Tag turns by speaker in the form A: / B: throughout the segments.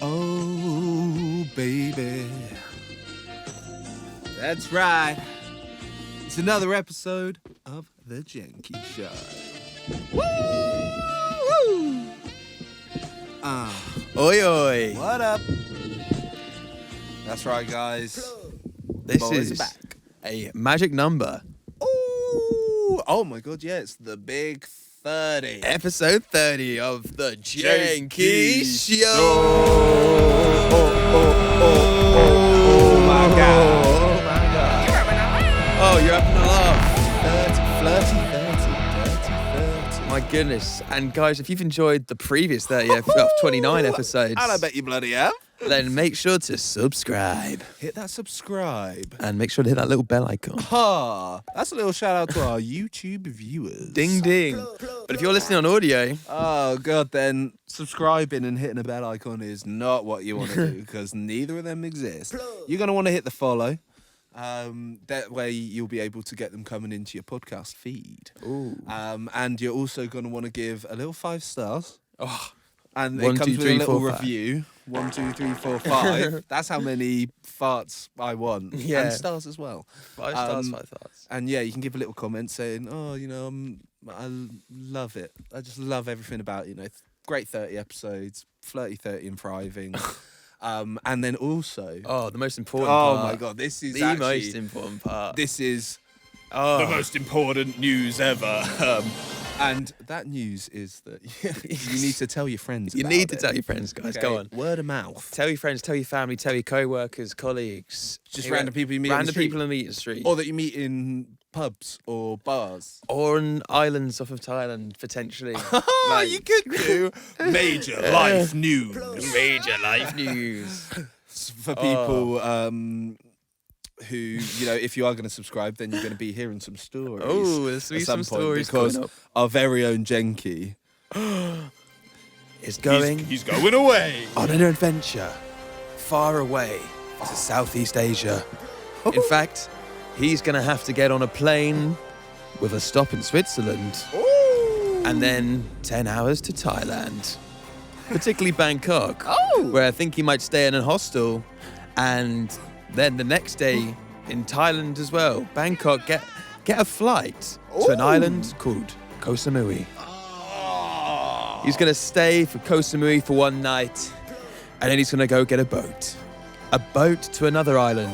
A: Oh, baby. That's right. It's another episode of The JENKII'S Show. Woo!
B: Oi, oi.
A: What up? That's right, guys.
B: This
A: Boys
B: is
A: are back.
B: a magic number.
A: Ooh. Oh, my God, yeah. It's the big 30.
B: Episode 30 of The JENKII'S Show.
A: Oh, my God.
B: Oh, my God. Oh, you're having a laugh. 30. My goodness. And guys, if you've enjoyed the previous 29 episodes,
A: And I bet you bloody have.
B: then make sure to subscribe.
A: Hit that subscribe.
B: And make sure to hit that little bell icon.
A: That's a little shout out to our YouTube viewers.
B: Ding, ding. But if you're listening on audio,
A: Oh, God, then subscribing and hitting a bell icon is not what you want to do because neither of them exist. You're going to want to hit the follow. That way you'll be able to get them coming into your podcast feed.
B: Ooh.
A: And you're also going to want to give a little 5 stars.
B: oh,
A: And
B: 1,
A: it comes
B: 2,
A: with
B: 3,
A: a little
B: 4, 5.
A: review. 1, 2, 3, 4, 5. That's how many farts I want.
B: Yeah.
A: And stars as well.
B: 5 stars, 5 stars.
A: And yeah, you can give a little comment saying, oh, you know, I love it. I just love everything about it. You know, great 30 episodes, flirty 30 and thriving. And then also...
B: Oh, the most important part.
A: Oh, my God. This is
B: the
A: actually...
B: most important part.
A: This is
B: Oh.
A: the most important news ever. And that news is that you need to tell your friends
B: You
A: about
B: need to
A: it.
B: tell your friends, guys.
A: Okay?
B: Go on.
A: Word of mouth.
B: Tell your friends, tell your family, tell your co-workers, colleagues.
A: Just random people you meet on the
B: Random
A: street.
B: people in the street.
A: Or that you meet in pubs or bars.
B: Or on islands off of Thailand, potentially.
A: Oh,
B: Like-
A: you could do major life news.
B: Major life news.
A: For people who, you know, if you are going to subscribe, then you're going to be hearing some stories.
B: Oh, there's
A: at
B: some
A: point
B: stories
A: because
B: coming up.
A: our very own Jenki
B: Is going
A: he's going away.
B: on an adventure far away to Southeast Asia. In fact, he's going to have to get on a plane with a stop in Switzerland and then 10 hours to Thailand, particularly Bangkok, where I think he might stay in a hostel, and then the next day in Thailand as well. Bangkok, get a flight to an island called Koh Samui. He's going to stay for Koh Samui for one night, and then he's going to go get a boat to another island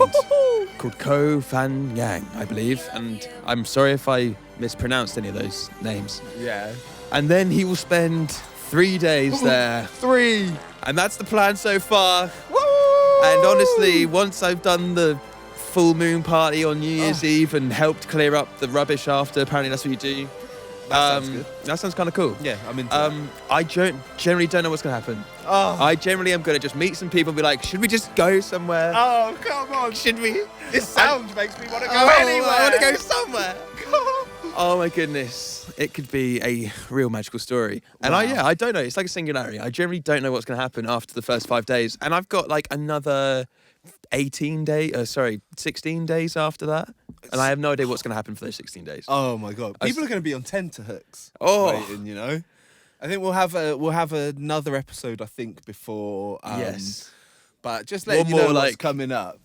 B: called Koh Phan Yang, I believe. And I'm sorry if I mispronounced any of those names.
A: Yeah.
B: And then he will spend 3 days there.
A: 3.
B: And that's the plan so far. And honestly, once I've done the full moon party on New Year's Eve and helped clear up the rubbish after, apparently that's what you do.
A: That sounds good.
B: That sounds kind of cool.
A: Yeah, I'm into that.
B: I generally don't know what's going to happen. I generally am going to just meet some people and be like, should we just go somewhere?
A: Oh, come on.
B: Should we?
A: This sound makes me want to go
B: Oh,
A: anywhere.
B: I want to go somewhere. Oh my goodness. It could be a real magical story. And
A: Wow.
B: I don't know. It's like a singularity. I generally don't know what's going to happen after the first 5 days. And I've got like another 16 days after that. And I have no idea what's going to happen for those 16 days.
A: Oh my God! People are going to be on tenterhooks.
B: Oh.
A: Waiting, you know. I think we'll have another episode. I think before.
B: Yes.
A: But just letting
B: One
A: you know
B: more,
A: what's
B: like,
A: coming up.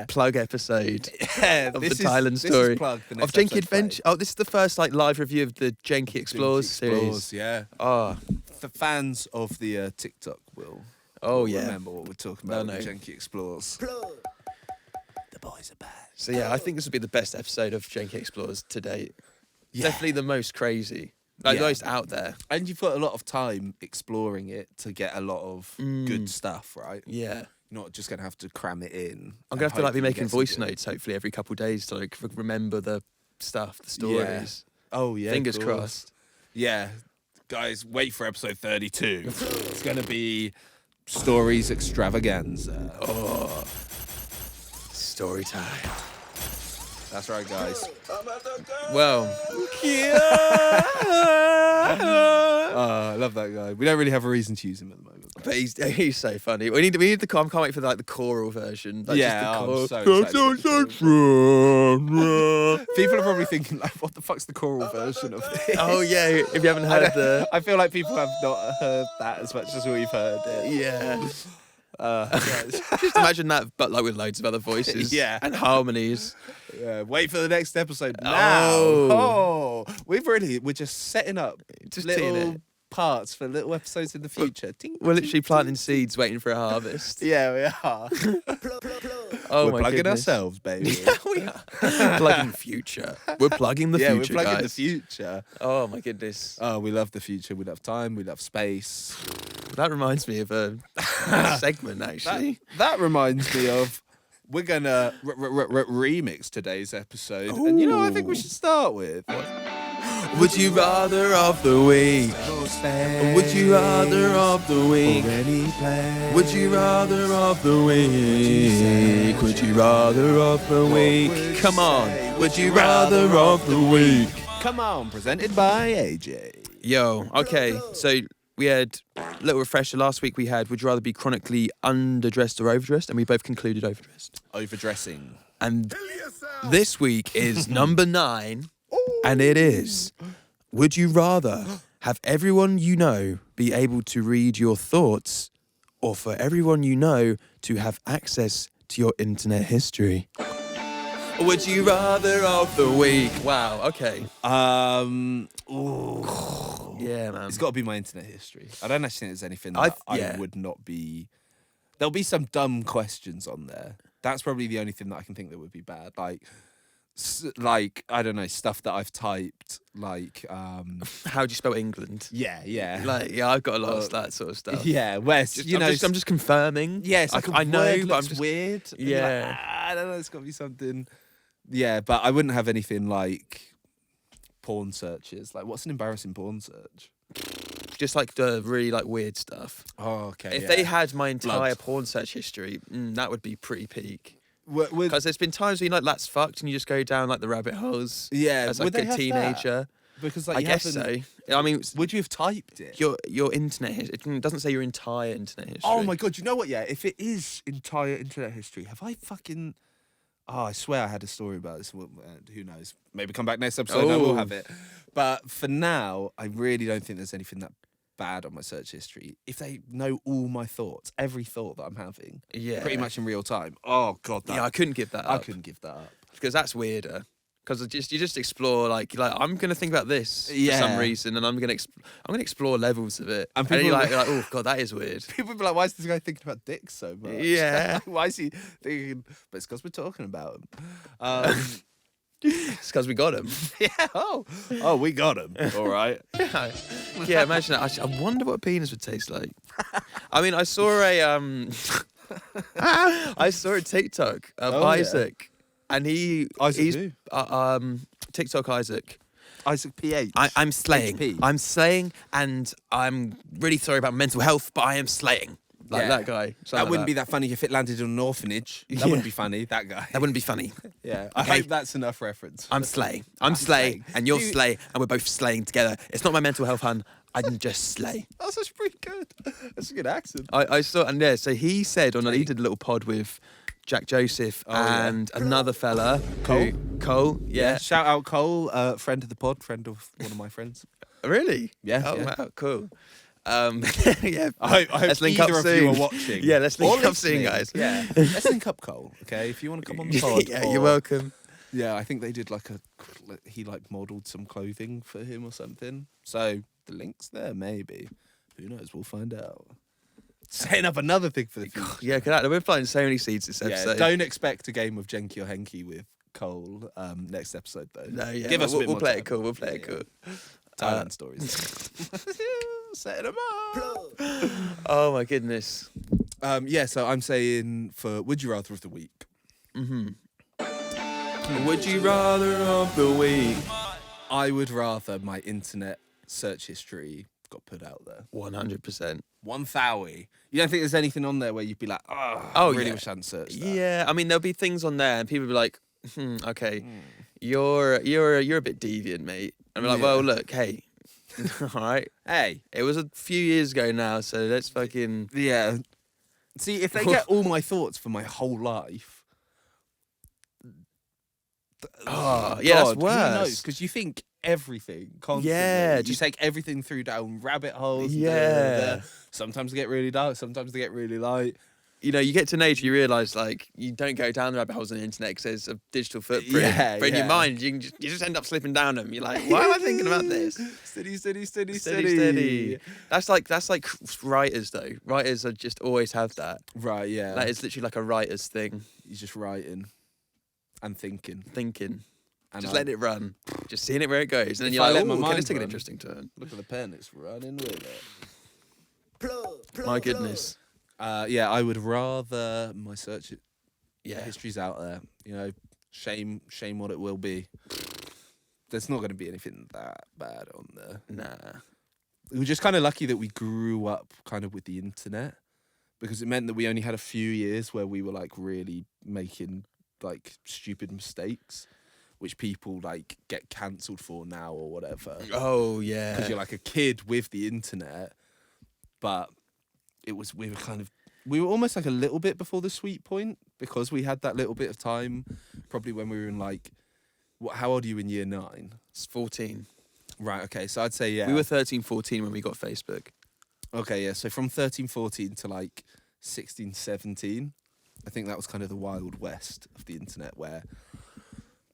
B: Plug episode
A: Yeah,
B: of the Thailand
A: This
B: story.
A: is plugged, the next
B: Of Jenki
A: episode
B: Adventure. Oh, this is the first like live review of the Jenki Explores
A: Explores,
B: series.
A: yeah.
B: Oh,
A: For fans of the TikTok will
B: yeah.
A: remember what we're talking about
B: No.
A: with Jenki Explores. The boys are back.
B: So yeah, I think this will be the best episode of Jenki Explores to date.
A: Yeah.
B: Definitely the most crazy. Like
A: Yeah.
B: the most out there.
A: And you've got a lot of time exploring it to get a lot of good stuff, right?
B: Yeah.
A: You're not just going to have to cram it in.
B: I'm going to have to like be making voice notes hopefully every couple of days to like remember the stuff, the stories.
A: Oh, yeah.
B: Fingers
A: of course.
B: crossed.
A: Yeah. Guys, wait for episode 32. It's going to be Stories Extravaganza.
B: Oh. Story time.
A: That's right, guys.
B: Well,
A: I love that guy. We don't really have a reason to use him at the moment.
B: but he's so funny. We need the I can't wait for like the choral version. Like,
A: Yeah,
B: just the
A: I'm
B: choral.
A: so excited. People are probably thinking, like, what the fuck's the choral version of this?
B: Oh yeah, if you haven't heard the
A: I feel like people have not heard that as much as we've heard it.
B: yeah. Just imagine that, but like with loads of other voices.
A: Yeah.
B: And harmonies.
A: Yeah, wait for the next episode now. Oh, we're just setting up
B: Just
A: little
B: teeing it.
A: parts for little episodes in the future. Ting,
B: We're
A: ting,
B: literally planting seeds, waiting for a harvest.
A: Yeah, we are.
B: Oh,
A: We're
B: my
A: plugging
B: goodness.
A: ourselves, baby.
B: Yeah, we are. Plugging the future. We're plugging the
A: Yeah,
B: future,
A: we're plugging
B: guys.
A: the future.
B: Oh my goodness.
A: Oh, we love the future. We love time. We love space.
B: That reminds me of a segment, actually.
A: That reminds me of. We're gonna remix today's episode, and you know, I think we should start with.
B: Would you rather of the week? Would you rather of the week? Would you rather of the week? Would you rather of the week? Come on. Would you rather of the week?
A: Come on, presented by AJ.
B: Yo, okay, so we had a little refresher. Last week we had would you rather be chronically underdressed or overdressed? And we both concluded overdressed.
A: Overdressing.
B: And this week is number 9. And it is, would you rather have everyone you know be able to read your thoughts, or for everyone you know to have access to your internet history? Would you rather of the week? Wow, okay.
A: Ooh.
B: Yeah, man.
A: It's got to be my internet history. I don't actually think there's anything that I would not be. There'll be some dumb questions on there. That's probably the only thing that I can think that would be bad. Like I don't know, stuff that I've typed. Like,
B: How do you spell England?
A: yeah.
B: Like, yeah, I've got a lot of that sort of stuff.
A: Yeah, West.
B: I'm just confirming.
A: Yeah, it's like
B: I know, but I'm just
A: weird. And
B: Yeah.
A: you're like, I don't know. It's got to be something. Yeah, but I wouldn't have anything like porn searches. Like, what's an embarrassing porn search?
B: just like the really like weird stuff.
A: Oh, okay.
B: If they had my entire porn search history, that would be pretty peak. Because there's been times where you're like, that's fucked, and you just go down like the rabbit holes.
A: Yeah,
B: as like a teenager.
A: Because like,
B: I guess so. I mean,
A: would you have typed it?
B: Your internet history. It doesn't say your entire internet history.
A: Oh my god! You know what? Yeah, if it is entire internet history, have I fucking? Oh, I swear I had a story about this. Who knows? Maybe come back next episode and I will have it. But for now, I really don't think there's anything that bad on my search history. If they know all my thoughts, every thought that I'm having, pretty much in real time. Oh god,
B: I couldn't give that up.
A: I couldn't give that up
B: because that's weirder. Because you just explore like I'm gonna think about this for some reason, and I'm gonna explore levels of it. And you're like, oh god, that is weird.
A: People be like, why is this guy thinking about dicks so much?
B: Yeah.
A: Why is he thinking? But it's because we're talking about him.
B: It's because we got him.
A: Yeah. Oh, we got him. All right.
B: Yeah. Imagine that. I wonder what a penis would taste like. I mean, I saw a TikTok of Isaac. And he's TikTok Isaac.
A: Isaac PH.
B: I'm slaying.
A: HP.
B: I'm slaying, and I'm really sorry about mental health, but I am slaying. Like that guy.
A: That wouldn't be that funny if it landed in an orphanage. That wouldn't be funny, that guy.
B: That wouldn't be funny.
A: Yeah. I hope that's enough reference.
B: I'm slaying. I'm slaying, and you're slay, and we're both slaying together. It's not my mental health, hun. I can just slay.
A: That's actually pretty good. That's a good accent.
B: I saw, and so he said he did a little pod with Jack Joseph and another fella. Cole. Yeah.
A: Shout out Cole, friend of the pod, friend of one of my friends.
B: Really?
A: Yeah.
B: Oh,
A: yeah.
B: Wow, cool. Yeah.
A: I hope
B: let's link up
A: either
B: soon.
A: of you are watching.
B: Yeah, let's link up soon, guys.
A: Yeah. Let's link up, Cole, okay? If you want to come on the pod.
B: Yeah, you're welcome.
A: Yeah, I think they did he modelled some clothing for him or something. So the link's there, maybe. Who knows? We'll find out. Setting up another thing for the future.
B: Yeah, we're planting so many seeds this episode.
A: Don't expect a game of Jenki or Henki with Cole next episode, though.
B: No, yeah.
A: Give us a bit
B: we'll
A: more
B: play
A: time.
B: it cool. We'll play it cool.
A: Thailand stories. Setting them up.
B: Oh, my goodness.
A: So I'm saying for Would You Rather of the Week.
B: Would you rather of the week?
A: I would rather my internet search history got put out there.
B: 100%.
A: 1,000. You don't think there's anything on there where you'd be like, I really wish I hadn't searched that?
B: Yeah, I mean, there'll be things on there, and people will be like, okay, you're a bit deviant, mate. And we're like, well, look, hey, all right,
A: hey,
B: it was a few years ago now, so let's fucking
A: See, if they get all my thoughts for my whole life.
B: That's worse.
A: Who knows? Because you think everything constantly.
B: Yeah,
A: you take everything through down rabbit holes.
B: Yeah.
A: Sometimes they get really dark. Sometimes they get really light.
B: you know, you get to an age where you realise, like, you don't go down the rabbit holes on the internet because there's a digital footprint.
A: Yeah,
B: but in your
A: yeah.
B: mind, you just end up slipping down them. You're like, why am I thinking about this? Steady. That's like writers, though. Writers are just always have that.
A: Right, yeah.
B: Like, it's literally like a writer's thing.
A: You're just writing and thinking.
B: And just letting it run. Just seeing it where it goes. And then
A: If
B: you're
A: I
B: like,
A: let my
B: oh, okay,
A: mind
B: let's take an
A: run,
B: interesting turn.
A: Look at the pen, it's running with it.
B: My goodness.
A: Yeah, I would rather my search
B: Yeah.
A: history's out there. You know, shame what it will be. There's not going to be anything that bad on there.
B: Nah.
A: We were just kind of lucky that we grew up kind of with the internet, because it meant that we only had a few years where we were like really making like stupid mistakes, which people like get cancelled for now or whatever.
B: Oh, yeah.
A: Because you're like a kid with the internet, but we were almost like a little bit before the sweet point, because we had that little bit of time, probably when we were in like, how old are you in year 9?
B: It's 14.
A: Right, okay, so I'd say, yeah.
B: We were 13, 14 when we got Facebook.
A: Okay, yeah, so from 13, 14 to like 16, 17, I think that was kind of the wild west of the internet, where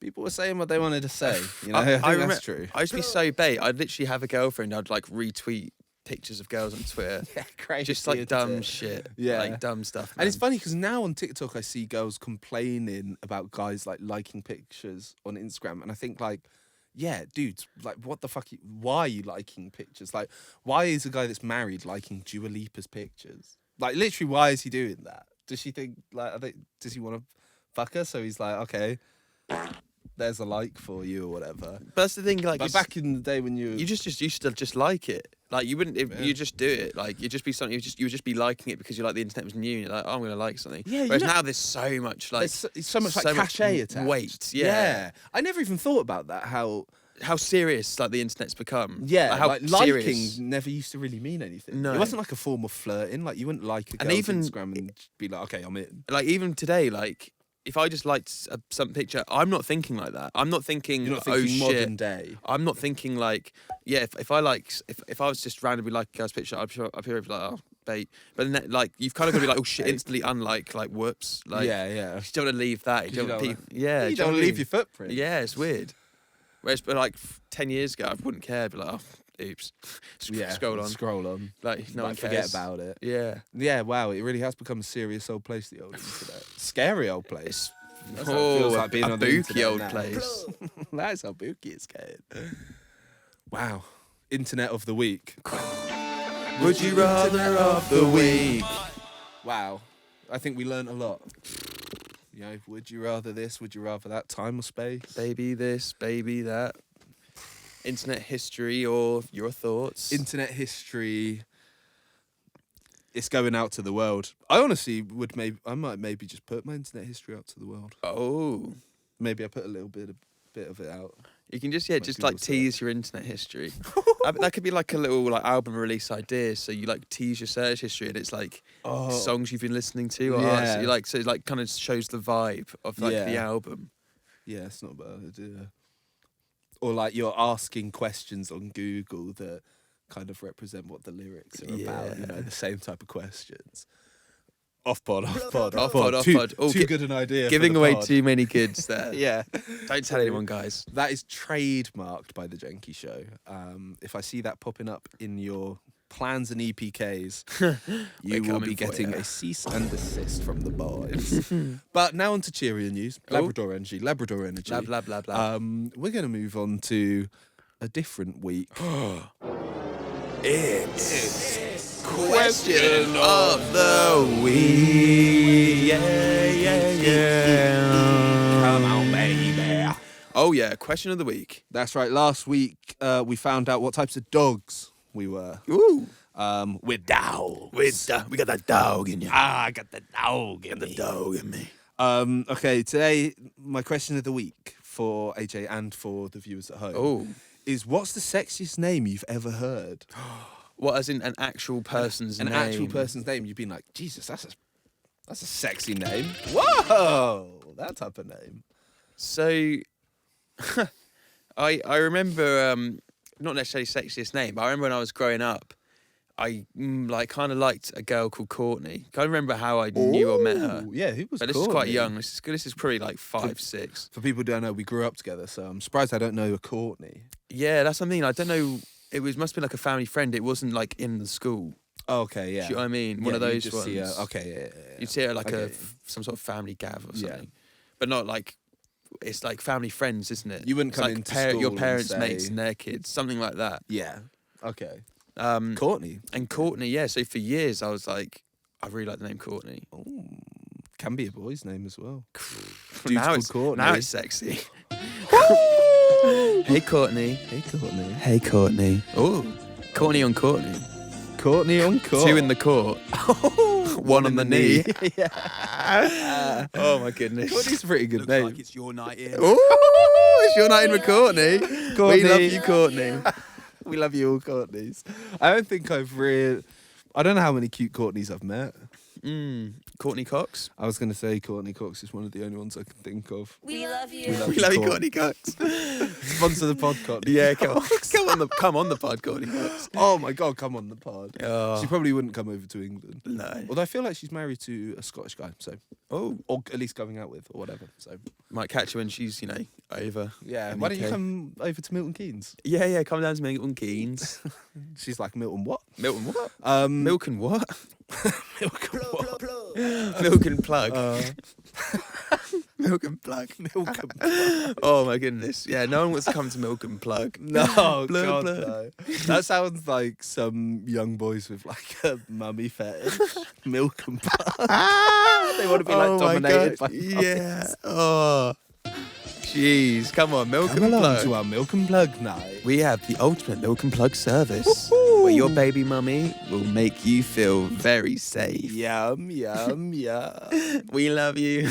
A: people were saying what they wanted to say. You know, I think that's true.
B: I used to be so bait. I'd literally have a girlfriend. I'd like retweet pictures of girls on Twitter.
A: Yeah, crazy.
B: Just like dumb shit.
A: Yeah.
B: Like dumb stuff. Man.
A: And it's funny because now on TikTok I see girls complaining about guys like liking pictures on Instagram, and I think like, yeah, dudes, like what the fuck? Why are you liking pictures? Like, why is a guy that's married liking Dua Lipa's pictures? Like, literally, why is he doing that? Does she think like, does he want to fuck her? So he's like, okay, there's a like for you or whatever.
B: But that's the thing, like,
A: but back in the day when you
B: used to just like it. Like, you wouldn't, you just do it. Like, you'd just be something. You would just be liking it because you like the internet was new. And you're like, oh, I'm gonna like something.
A: Yeah.
B: Whereas now there's so much like
A: so much like cachet attached.
B: Weight. Yeah.
A: I never even thought about that.
B: How serious like the internet's become.
A: Yeah,
B: like, how
A: liking
B: serious.
A: never used to really mean anything.
B: No.
A: It wasn't like a form of flirting. Like, you wouldn't like a girl's Instagram and be like, okay, I'm in.
B: Like, even today, like, if I just liked some picture, I'm not thinking like that. I'm not thinking,
A: You're not thinking
B: oh, shit.
A: modern day.
B: I'm not thinking like, yeah, if I was just randomly like a girl's picture, I'd be like, oh, bait. But then, like, you've kind of got to be like, oh shit, instantly unlike, like, whoops. Like,
A: yeah.
B: You don't want to leave that.
A: You don't want
B: to
A: leave your footprint.
B: Yeah, it's weird. Whereas, but like 10 years ago, I wouldn't care. I'd be like, oh, oops. Scroll on. Like, no one cares.
A: Forget about it.
B: Yeah.
A: Yeah, wow, it really has become a serious old place, the old internet. Scary old place. That's how it
B: Oh,
A: feels like being
B: a
A: on the
B: booky
A: internet
B: old
A: now.
B: place.
A: That's how booky it's getting. Wow. Internet of the week.
B: Would you rather of the week?
A: Wow. I think we learnt a lot. You know, would you rather this? Would you rather that? Time or space?
B: Baby this, baby that. Internet history or your thoughts?
A: Internet history. It's going out to the world. I honestly I might maybe just put my internet history out to the world.
B: Oh.
A: Maybe I put a little bit of it out.
B: You can just like tease your internet history. That could be like a little like album release idea. So you like tease your search history, and it's like songs you've been listening to. Or
A: yeah.
B: So it like kind of shows the vibe of like the album.
A: Yeah, it's not a bad idea. Or like you're asking questions on Google that kind of represent what the lyrics are about. You know, the same type of questions. Off pod. Too good an idea.
B: Giving
A: for the
B: away
A: pod.
B: too many goods there.
A: Yeah.
B: Don't tell anyone, guys.
A: That is trademarked by the Jenki Show. If I see that popping up in your plans and EPKs, you will be getting a cease and desist from the boys. But now on to cheerier news. Labrador energy.
B: Blah, blah, blah, blah.
A: We're going to move on to a different week.
B: It's question of the week. Yeah.
A: Come on, baby.
B: Oh, yeah. Question of the week.
A: That's right. Last week, we found out what types of dogs we were.
B: Ooh.
A: We're dogs.
B: We got that dog in you.
A: I got the dog in
B: The
A: me.
B: dog in me.
A: Okay, today, my question of the week for AJ and for the viewers at home is, what's the sexiest name you've ever heard?
B: What, as in an actual person's name?
A: An actual person's name. You've been like, Jesus, that's a sexy name. Whoa, that type of name.
B: So, I remember, not necessarily sexiest name, but I remember when I was growing up, I like kind of liked a girl called Courtney. Can't remember how I knew or met her.
A: Yeah, who was
B: But this
A: Courtney?
B: is quite young. This is probably like 5, 6.
A: For people who don't know, we grew up together, so I'm surprised I don't know a Courtney.
B: Yeah, that's what I mean. I don't know. Must be like a family friend. It wasn't like in the school.
A: Oh, okay, yeah.
B: Do you know what I mean? One of
A: you
B: those
A: just
B: ones.
A: see her- okay, yeah.
B: You'd see her like
A: Okay.
B: some sort of family gav or
A: Yeah.
B: something. But not like, it's like family friends, isn't it?
A: You wouldn't
B: It's
A: come
B: like
A: into school
B: your
A: and
B: parents'
A: say-
B: mates and their kids, something like that.
A: Yeah. Okay.
B: Um,
A: Courtney.
B: and Courtney, yeah. So for years I was like, I really like the name Courtney.
A: Ooh, can be a boy's name as well.
B: now
A: called
B: it's
A: Courtney.
B: Now it's sexy. Hey Courtney.
A: Hey, Courtney.
B: Hey Courtney. Oh, Courtney on Courtney.
A: Courtney on court.
B: 2 in the court. One on the knee.
A: Yeah.
B: Oh my goodness.
A: Courtney's a pretty good
C: Looks
A: name.
C: like it's your night in.
B: Oh, it's your night in with Courtney.
A: Courtney.
B: We love you, Courtney.
A: We love you all, Courtneys. I don't think I don't know how many cute Courtneys I've met.
B: Courtney Cox.
A: I was going to say Courtney Cox is one of the only ones I can think of.
D: We love you.
A: We love
B: We love you,
A: Court.
B: Courtney Cox.
A: Sponsor the pod, Courtney.
B: Yeah, come on the pod, Courtney Cox.
A: Oh my God, come on the pod.
B: Oh.
A: She probably wouldn't come over to England.
B: No.
A: Although I feel like she's married to a Scottish guy, so
B: Oh,
A: or at least going out with or whatever. So
B: might catch her when she's, over.
A: yeah,
B: in
A: why
B: the
A: don't you
B: UK.
A: come over to Milton Keynes?
B: Yeah, come down to Milton Keynes.
A: She's like, Milton what?
B: Milton what?
A: Milk
B: Milk and what?
A: milk and what?
B: Milk and plug. Milk and plug.
A: Milk and plug.
B: Oh my goodness. Yeah, no one wants to come to Milk and plug.
A: No,
B: Blur,
A: God,
B: blur.
A: no. That sounds like some young boys with like a mummy fetish. Milk and plug. They want to be like
B: Oh my
A: dominated
B: God.
A: by
B: Yeah. Oh. Jeez. Come on, Milk
A: Come
B: and
A: along
B: plug.
A: to our Milk and Plug night.
B: We have the ultimate milk and plug service,
A: Woohoo!
B: where your baby mummy will make you feel very safe.
A: Yum, yum, yum.
B: We love you.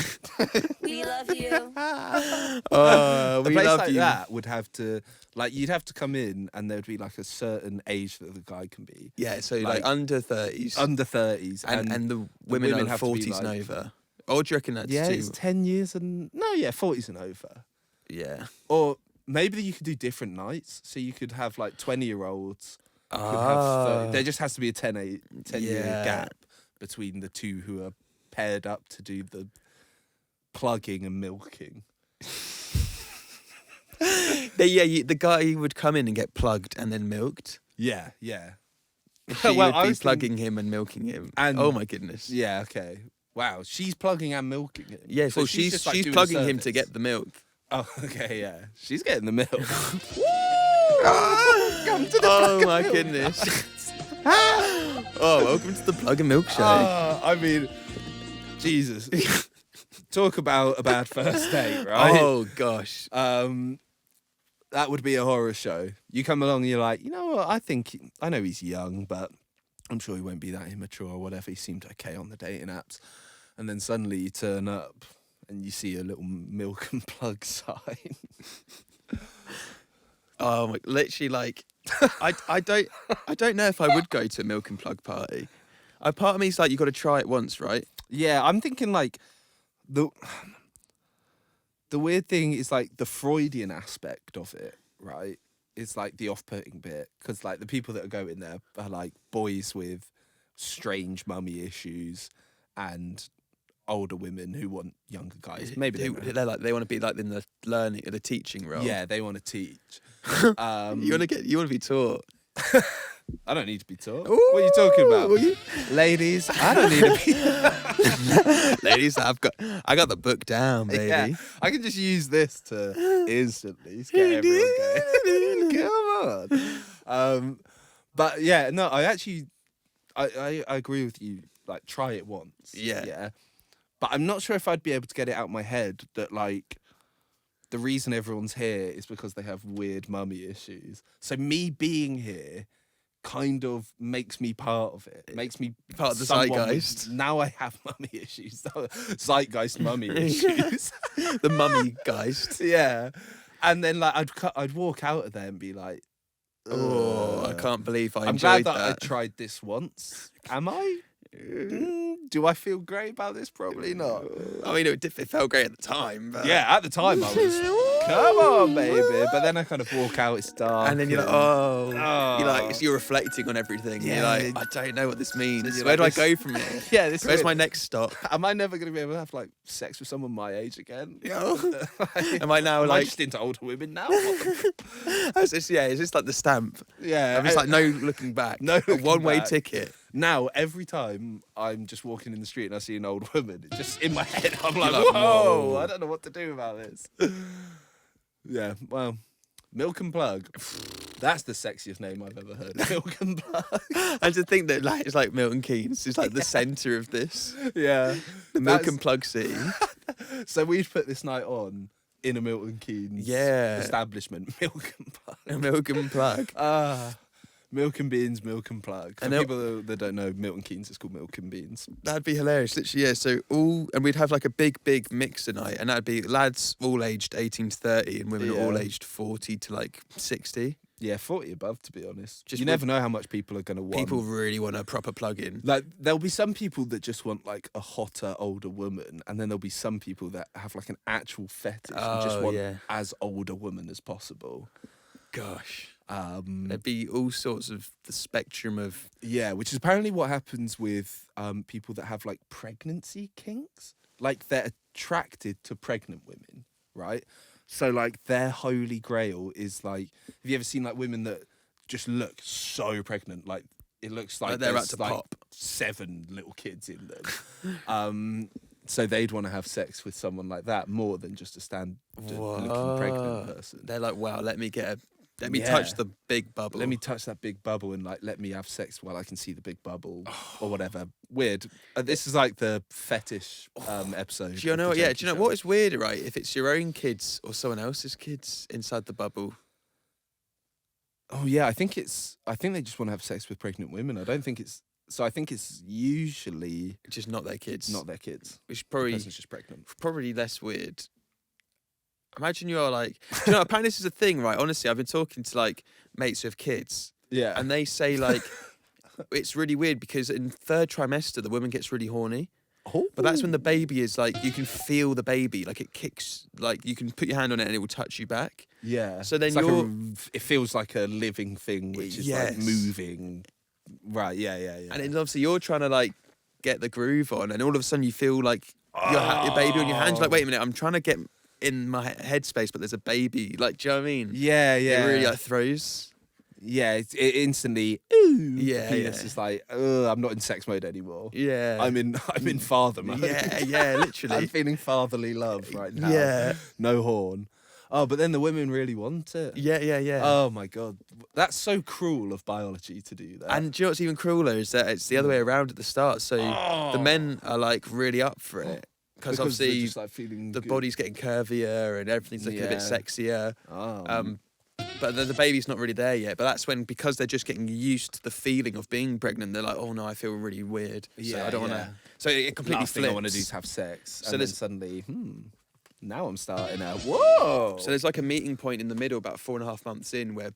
D: We love you.
B: Oh,
A: A
B: we
A: place
B: love
A: like
B: you.
A: that would have to, like, you'd have to come in and there'd be like a certain age that the guy can be.
B: Yeah, so
A: Like,
B: under 30s.
A: Under 30s.
B: and the women are
A: have to be
B: 40s and
A: like-
B: over. Or do you reckon that's
A: Yeah,
B: too?
A: it's 10 years and, no, yeah, 40s and over.
B: Yeah.
A: Or maybe you could do different nights. So you could have like 20-year-olds. Could have
B: Ah.
A: 30. There just has to be a 10 year
B: Yeah.
A: gap between the two who are paired up to do the plugging and milking.
B: The guy would come in and get plugged and then milked.
A: Yeah, yeah.
B: She
A: Well, I
B: would be
A: was
B: plugging him and milking him.
A: And-
B: oh my goodness.
A: Yeah, okay. Wow, she's plugging and milking him.
B: Yeah,
A: So
B: well, she's
A: just, like, doing a
B: plugging him to
A: service.
B: get the milk.
A: Oh, okay, yeah. She's getting the milk. Come to the
B: Oh
A: plug
B: my
A: and milk.
B: goodness. Oh, welcome to the Plug and Milk Show.
A: I mean, Jesus. Talk about a bad first date, right?
B: Oh gosh.
A: That would be a horror show. You come along and you're like, you know what, I know he's young, but I'm sure he won't be that immature or whatever. He seemed okay on the dating apps. And then suddenly you turn up and you see a little milk and plug sign.
B: Oh my, literally like, I don't know if I would go to a milk and plug party. Part of me is like, you got to try it once, right?
A: Yeah, I'm thinking like the weird thing is like the Freudian aspect of it, right? It's like the off-putting bit because like the people that are going there are like boys with strange mummy issues and older women who want younger guys. Maybe
B: they want to be like in the teaching role.
A: yeah, they want to teach.
B: You want to be taught.
A: I don't need to be taught. What are you talking about? Ladies, I don't need to be
B: Ladies, I got the book down, baby.
A: Yeah, I can just use this to instantly get everyone going. Come on. But yeah, no, I agree with you. Like, try it once.
B: Yeah.
A: But I'm not sure if I'd be able to get it out of my head that like the reason everyone's here is because they have weird mummy issues. So me being here kind of makes me part of it. Makes me
B: Part of the
A: someone with-
B: zeitgeist.
A: Now I have mummy issues. Zeitgeist mummy issues.
B: The mummy geist.
A: Yeah. And then like I'd walk out of there and be like,
B: Oh, I
A: "Ugh."
B: can't believe I
A: I'm
B: enjoyed
A: glad that I
B: that.
A: tried this once. Am I? Do I feel great about this? Probably not.
B: I mean, it felt great at the time, but
A: Yeah, at the time I was come on, baby. But then I kind of walk out, it's dark.
B: And then you're like, you're reflecting on everything.
A: Yeah.
B: You're like, I don't know what this means.
A: You're
B: Where
A: like,
B: do I go from here?
A: Yeah, this
B: Where's
A: is
B: my next stop?
A: Am I never going to be able to have like sex with someone my age again?
B: Am I now
A: Am I
B: like?
A: just into older women now?
B: It's just like the stamp.
A: Yeah.
B: It's like no looking back.
A: No
B: A
A: looking
B: one-way
A: back.
B: ticket.
A: Now, every time I'm just walking in the street and I see an old woman, it's just in my head, I'm like,
B: like,
A: whoa,
B: whoa.
A: I don't know what to do about this. Yeah, well, Milk and Plug. That's the sexiest name I've ever heard. Milk and Plug.
B: And to think that like, it's like Milton Keynes is like the centre of this.
A: Yeah.
B: The Milk and Plug City.
A: So we've put this night on in a Milton Keynes establishment. Milk and Plug.
B: A Milk and Plug.
A: Milk and Beans, Milk and Plug. For
B: And
A: people that don't know, Milton Keynes is called Milk and Beans.
B: That'd be hilarious. Literally, yeah. So and we'd have like a big mixer night, and that'd be lads all aged 18 to 30 and women all aged 40 to like 60.
A: Yeah, 40 above, to be honest.
B: Just
A: you never know how much people are going to want.
B: People really want a proper plug-in.
A: Like, there'll be some people that just want, like, a hotter, older woman, and then there'll be some people that have, like, an actual fetish and just want as old a woman as possible.
B: Gosh. There'd be all sorts of the spectrum of...
A: Yeah, which is apparently what happens with people that have, like, pregnancy kinks. Like, they're attracted to pregnant women, right? So, like, their holy grail is, like... Have you ever seen, like, women that just look so pregnant? Like, it looks like
B: they're about
A: there's,
B: to
A: like,
B: pop.
A: 7 little kids in them. So they'd want to have sex with someone like that more than just a looking pregnant person.
B: They're like, wow, let me touch the big bubble.
A: Let me touch that big bubble and, like, let me have sex while I can see the big bubble or whatever. Weird. This is like the fetish episode.
B: Do you know what? Yeah, do you know what is weird, right? If it's your own kids or someone else's kids inside the bubble.
A: Oh yeah, I think they just want to have sex with pregnant women. I think it's usually
B: Just not their kids.
A: not their kids.
B: Which is
A: The
B: probably
A: person's just pregnant.
B: less weird. Imagine you're like, do you know, apparently this is a thing, right? Honestly, I've been talking to like mates with kids,
A: Yeah.
B: and they say like, it's really weird because in 3rd trimester, the woman gets really horny. But that's when the baby is like, you can feel the baby, like it kicks, like you can put your hand on it and it will touch you back.
A: Yeah.
B: So then
A: it feels like a living thing, which is like
B: Yes.
A: moving. Right. Yeah.
B: And then obviously you're trying to like get the groove on, and all of a sudden you feel like your baby on your hand. You're like, wait a minute, I'm trying to get in my headspace, but there's a baby. Like, do you know what I mean?
A: Yeah.
B: It really like throws.
A: Yeah. It instantly. Ooh.
B: Yeah,
A: It's just like, I'm not in sex mode anymore.
B: Yeah.
A: I'm in father mode.
B: Yeah, literally.
A: I'm feeling fatherly love right now.
B: Yeah.
A: No horn. Oh, but then the women really want it.
B: Yeah.
A: Oh my God. That's so cruel of biology to do that.
B: And do you know what's even crueler is that it's the other way around at the start. So the men are like really up for it. Because
A: they're
B: obviously
A: just, like, feeling
B: the
A: good.
B: body's getting curvier and everything's looking a bit
A: Yeah.
B: sexier.
A: Oh.
B: But the baby's not really there yet. But that's when, because they're just getting used to the feeling of being pregnant, they're like, oh no, I feel really weird. So I don't want to. So it completely
A: Last
B: flips.
A: thing I want to do is have sex.
B: So
A: And then
B: there's-
A: suddenly, now I'm starting out. Whoa.
B: So there's like a meeting point in the middle, about 4.5 months in, where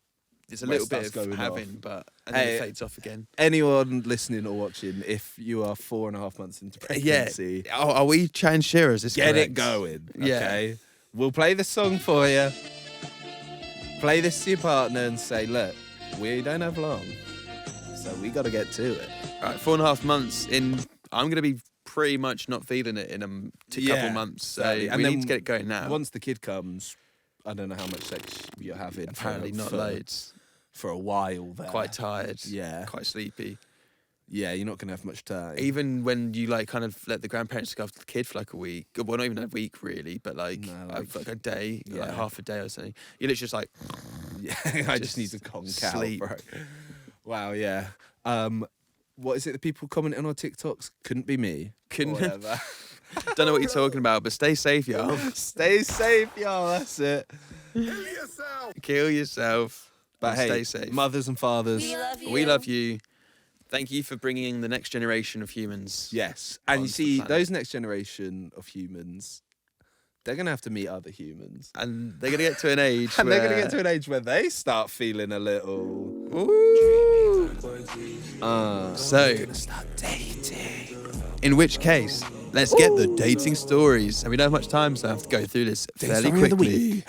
B: there's a
A: Where
B: little bit
A: stuff's
B: of
A: going
B: having,
A: off.
B: and then
A: Hey,
B: it fades off again.
A: Anyone listening or watching, if you are 4.5 months into pregnancy,
B: Are we chatting share? Is this
A: get
B: correct?
A: it going.
B: Yeah.
A: Okay. We'll play the song for you. Play this to your partner and say, look, we don't have long, so we got to get to it.
B: Right, 4.5 months in, I'm going to be pretty much not feeling it in a couple months. So
A: exactly.
B: we
A: And then
B: need to get it going now.
A: Once the kid comes, I don't know how much sex you're having.
B: Apparently not
A: for,
B: loads.
A: For a while there.
B: Quite tired.
A: Yeah.
B: Quite sleepy.
A: Yeah, you're not going to have much time.
B: Even when you like kind of let the grandparents look after the kid for like a week, well, not even a week really, but like, like a day, like half a day or something. You're literally just like,
A: yeah, I just need to conk
B: sleep.
A: out, bro. Wow, yeah. What is it that people commenting on TikToks? Couldn't be me.
B: Couldn't-
A: Or whatever.
B: don't know what you're talking about, but stay safe, y'all.
A: Stay safe, y'all. That's it.
B: Kill yourself.
A: But
B: and
A: hey,
B: stay safe.
A: mothers and fathers.
D: We love you.
B: We love you. Thank you for bringing the next generation of humans.
A: Yes. And you
B: onto the
A: see,
B: planet.
A: those next generation of humans, they're going to have to meet other humans.
B: And they're going to get to an age
A: And
B: where...
A: they're going to get to an age where they start feeling a little...
B: Ooh. So,
A: Start dating.
B: in which case, let's get the dating stories. And we don't have much time, so I have to go through this fairly
A: story of the
B: quickly.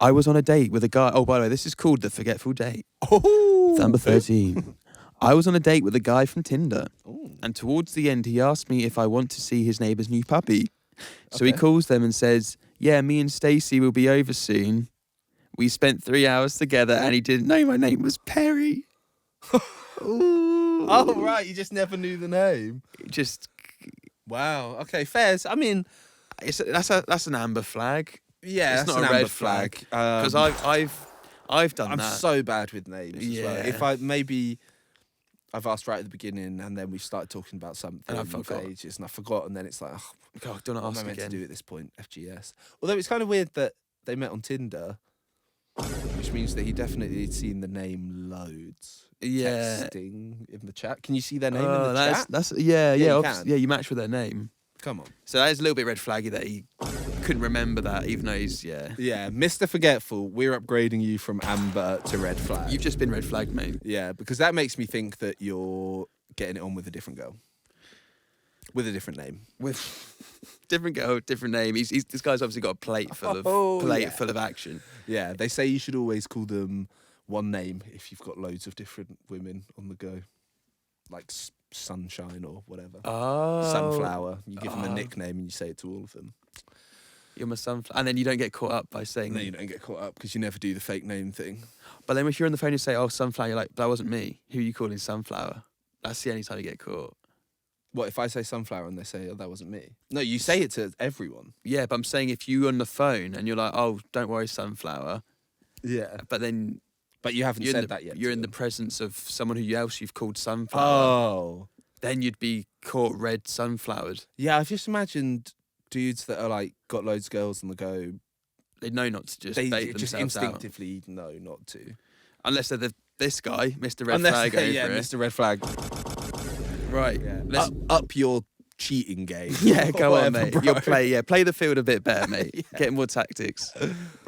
B: I was on a date with a guy. Oh, by the way, this is called The Forgetful Date.
A: Oh,
B: Number 13. I was on a date with a guy from Tinder.
A: Ooh.
B: And towards the end, he asked me if I want to see his neighbour's new puppy. So he calls them and says, yeah, me and Stacey will be over soon. We spent 3 hours together and he didn't know my name was Perry.
A: Oh, right. You just never knew the name.
B: Just,
A: Wow. Okay, fairs. I mean,
B: that's an amber flag.
A: yeah,
B: It's
A: that's
B: not
A: an
B: a red
A: amber flag.
B: Because I've done
A: I'm
B: that.
A: so bad with names as well.
B: Yeah.
A: If I've asked right at the beginning and then we started talking about something
B: And I
A: for
B: forgot.
A: ages and I forgot, and then it's like, oh,
B: God, don't
A: what am
B: ask
A: I meant
B: again.
A: to do at this point? FGS. Although it's kind of weird that they met on Tinder, which means that he definitely had seen the name loads.
B: Yeah.
A: Texting in the chat. Can you see their name in
B: Oh,
A: the chat?
B: that's
A: Yeah, you
B: obviously,
A: can.
B: yeah. You match with their name,
A: Come on.
B: so that is a little bit red flaggy that he couldn't remember that, even though he's
A: Yeah, Mr. Forgetful, we're upgrading you from amber to red flag.
B: You've just been red flagged, mate.
A: Yeah, because that makes me think that you're getting it on with a different girl. With a different name.
B: With different girl, different name. He's this guy's obviously got a plate full of full of action.
A: Yeah, they say you should always call them one name if you've got loads of different women on the go. Like Sunshine or whatever.
B: Oh,
A: Sunflower. You give them a nickname and you say it to all of them.
B: You're my sunflower, and then you don't get caught up by saying.
A: And then you don't get caught up because you never do the fake name thing.
B: But then if you're on the phone and say, "Oh, sunflower," you're like, "That wasn't me. Who are you calling sunflower?" That's the only time you get caught.
A: What if I say sunflower and they say, "Oh, that wasn't me"? No, you say it to everyone.
B: Yeah, but I'm saying if you're on the phone and you're like, "Oh, don't worry, sunflower,"
A: Yeah,
B: but then
A: but you haven't said that yet.
B: You're
A: to
B: in the
A: them.
B: presence of someone who else you've called sunflower.
A: Oh,
B: Then you'd be caught red sunflowered.
A: yeah. I've just imagined dudes that are like got loads of girls on the go.
B: They know not to just
A: They
B: bait
A: just
B: themselves out.
A: instinctively know not to.
B: Unless they're this guy, Mr. Red Flag over
A: yeah,
B: it.
A: Mr. Red Flag.
B: Right.
A: Yeah.
B: Let's,
A: Up your cheating game.
B: yeah, go on,
A: Whatever,
B: mate.
A: bro.
B: You'll play the field a bit better, mate. Get more tactics.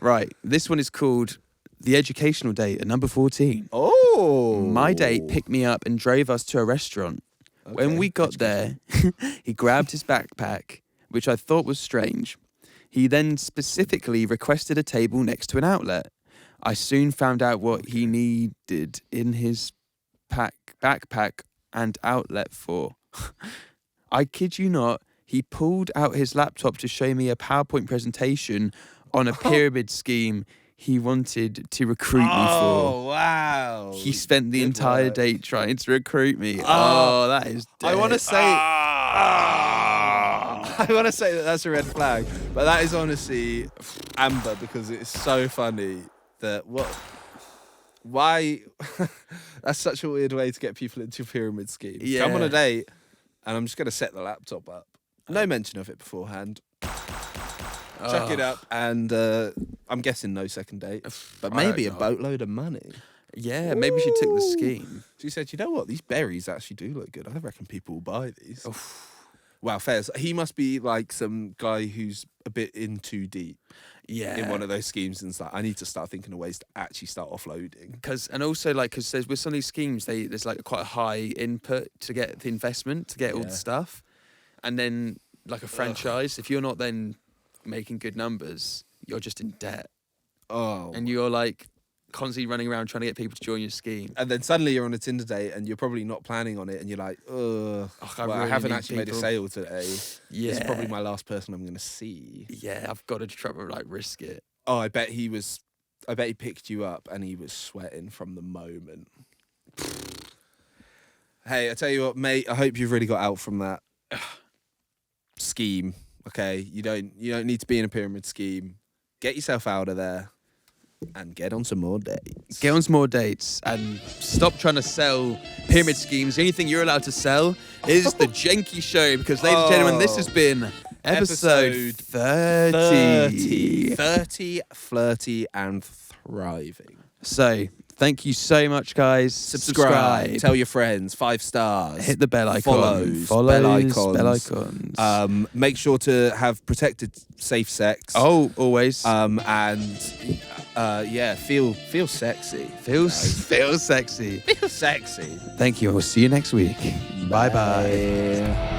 B: Right. This one is called The Educational Date at number 14.
A: Oh,
B: My date picked me up and drove us to a restaurant. When
A: Okay,
B: we got there, he grabbed his backpack, which I thought was strange. He then specifically requested a table next to an outlet. I soon found out what he needed in his backpack and outlet for. I kid you not, he pulled out his laptop to show me a PowerPoint presentation on a pyramid scheme he wanted to recruit me for.
A: Oh, wow.
B: He spent the
A: Good
B: entire
A: work.
B: date trying to recruit me. Oh, that is
A: I want to
B: dead.
A: say, I want to say that that's a red flag, but that is honestly amber because it's so funny that why that's such a weird way to get people into pyramid schemes. Come on
B: Yeah.
A: a date, and I'm just gonna set the laptop up. No mention of it beforehand. Chuck it up, and I'm guessing no second date, but
B: I
A: maybe a
B: don't know.
A: boatload of money.
B: Yeah, maybe she took the
A: Ooh.
B: scheme.
A: She said, "You know what? These berries actually do look good. I reckon people will buy these." Wow, fairs. He must be like some guy who's a bit in too deep
B: Yeah.
A: in one of those schemes, and it's like, I need to start thinking of ways to actually start offloading.
B: Because there's with some of these schemes, there's like quite a high input to get the investment, to get all the
A: Yeah.
B: stuff. And then like a franchise, if you're not then making good numbers, you're just in debt.
A: Oh.
B: And you're like constantly running around trying to get people to join your scheme.
A: And then suddenly you're on a Tinder date and you're probably not planning on it, and you're like, ugh,
B: I
A: well, I
B: really
A: haven't
B: need
A: actually made a
B: people.
A: sale today.
B: Yeah.
A: This is probably my last person I'm going to see.
B: Yeah, I've got to try to like risk it.
A: Oh, I bet he picked you up and he was sweating from the moment. Hey, I tell you what, mate, I hope you've really got out from that scheme. Okay, you don't need to be in a pyramid scheme. Get yourself out of there and get on some more dates.
B: Get on some more dates and stop trying to sell pyramid schemes. The only thing you're allowed to sell is the JENKII'S show, because, ladies and gentlemen, this has been episode 30.
A: 30, flirty, and thriving.
B: So, thank you so much, guys. Subscribe.
A: Tell your friends. 5 stars.
B: Hit the bell icon.
A: Follows.
B: Bell
A: icons.
B: icons.
A: Make sure to have protected, safe sex.
B: Oh, always.
A: And feel sexy.
B: Feel sexy.
A: Feel sexy.
B: Thank you. We'll see you next week. Bye-bye.